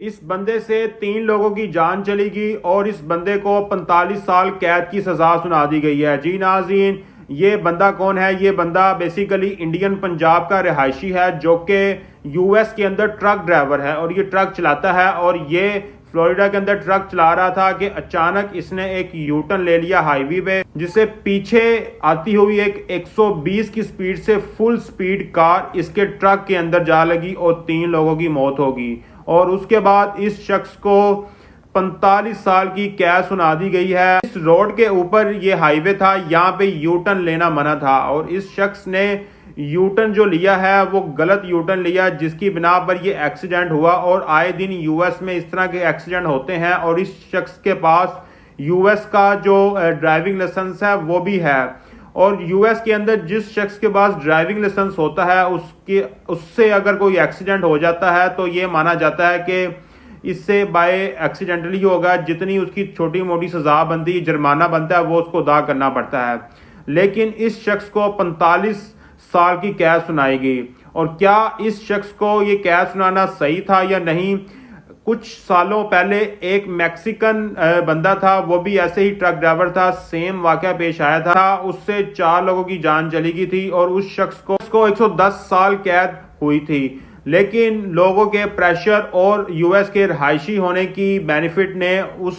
اس بندے سے 3 لوگوں کی جان چلی گئی اور اس بندے کو 45 سال قید کی سزا سنا دی گئی ہے۔ جی ناظرین، یہ بندہ کون ہے؟ یہ بندہ بیسیکلی انڈین پنجاب کا رہائشی ہے جو کہ یو ایس کے اندر ٹرک ڈرائیور ہے اور یہ ٹرک چلاتا ہے، اور یہ فلوریڈا کے اندر ٹرک چلا رہا تھا کہ اچانک اس نے ایک یو ٹرن لے لیا ہائی وے پہ، جس سے پیچھے آتی ہوئی ایک 120 کی سپیڈ سے فل سپیڈ کار اس کے ٹرک کے اندر جا لگی اور 3 لوگوں کی موت ہوگی، اور اس کے بعد اس شخص کو 45 سال کی قید سنا دی گئی ہے۔ اس روڈ کے اوپر یہ ہائی وے تھا، یہاں پہ یو ٹرن لینا منع تھا، اور اس شخص نے یو ٹرن جو لیا ہے وہ غلط یو ٹرن لیا، جس کی بنا پر یہ ایکسیڈنٹ ہوا، اور آئے دن یو ایس میں اس طرح کے ایکسیڈنٹ ہوتے ہیں، اور اس شخص کے پاس یو ایس کا جو ڈرائیونگ لائسنس ہے وہ بھی ہے، اور یو ایس کے اندر جس شخص کے پاس ڈرائیونگ لائسنس ہوتا ہے اس سے اگر کوئی ایکسیڈنٹ ہو جاتا ہے تو یہ مانا جاتا ہے کہ اس سے بائی ایکسیڈنٹلی ہوگا، جتنی اس کی چھوٹی موٹی سزا بندی جرمانہ بنتا ہے وہ اس کو ادا کرنا پڑتا ہے، لیکن اس شخص کو 45 سال کی قید سنائی گئی۔ اور کیا اس شخص کو یہ قید سنانا صحیح تھا یا نہیں؟ کچھ سالوں پہلے ایک میکسیکن بندہ تھا، وہ بھی ایسے ہی ٹرک ڈرائیور تھا، سیم واقعہ پیش آیا تھا، اس سے 4 لوگوں کی جان چلی گئی تھی اور اس شخص کو 110 سال قید ہوئی تھی، لیکن لوگوں کے پریشر اور یو ایس کے رہائشی ہونے کی بینیفٹ نے اس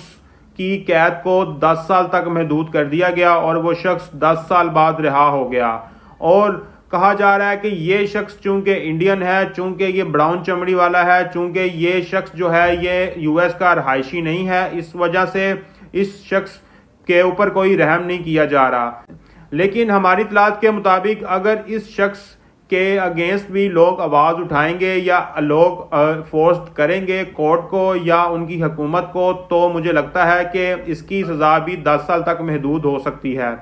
کی قید کو 10 سال تک محدود کر دیا گیا، اور وہ شخص 10 سال بعد رہا ہو گیا، اور کہا جا رہا ہے کہ یہ شخص چونکہ انڈین ہے، چونکہ یہ براؤن چمڑی والا ہے، چونکہ یہ شخص جو ہے یہ یو ایس کا رہائشی نہیں ہے، اس وجہ سے اس شخص کے اوپر کوئی رحم نہیں کیا جا رہا، لیکن ہماری اطلاعات کے مطابق اگر اس شخص کے اگینسٹ بھی لوگ آواز اٹھائیں گے یا لوگ فورس کریں گے کورٹ کو یا ان کی حکومت کو، تو مجھے لگتا ہے کہ اس کی سزا بھی 10 سال تک محدود ہو سکتی ہے،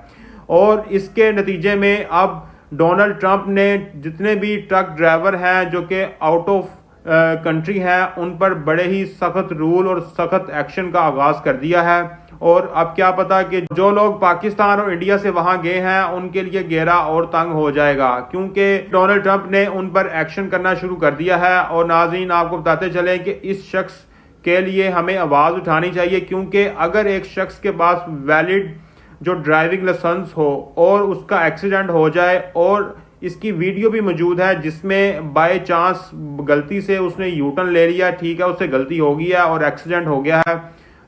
اور اس کے نتیجے میں اب ڈونلڈ ٹرمپ نے جتنے بھی ٹرک ڈرائیور ہیں جو کہ آؤٹ آف کنٹری ہیں ان پر بڑے ہی سخت رول اور سخت ایکشن کا آغاز کر دیا ہے، اور اب کیا پتا کہ جو لوگ پاکستان اور انڈیا سے وہاں گئے ہیں ان کے لیے گھیرا اور تنگ ہو جائے گا، کیونکہ ڈونلڈ ٹرمپ نے ان پر ایکشن کرنا شروع کر دیا ہے۔ اور ناظرین، آپ کو بتاتے چلیں کہ اس شخص کے لیے ہمیں آواز اٹھانی چاہیے، کیونکہ اگر ایک شخص کے پاس ویلڈ جو ڈرائیونگ لائسنس ہو اور اس کا ایکسیڈنٹ ہو جائے، اور اس کی ویڈیو بھی موجود ہے جس میں بائی چانس غلطی سے اس نے یو ٹرن لے لیا، ٹھیک ہے اس سے غلطی ہو گئی ہے اور ایکسیڈنٹ ہو گیا ہے،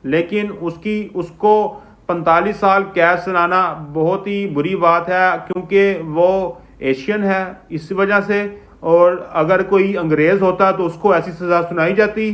لیکن اس کو 45 سال قید سنانا بہت ہی بری بات ہے، کیونکہ وہ ایشین ہے اس وجہ سے، اور اگر کوئی انگریز ہوتا تو اس کو ایسی سزا سنائی جاتی۔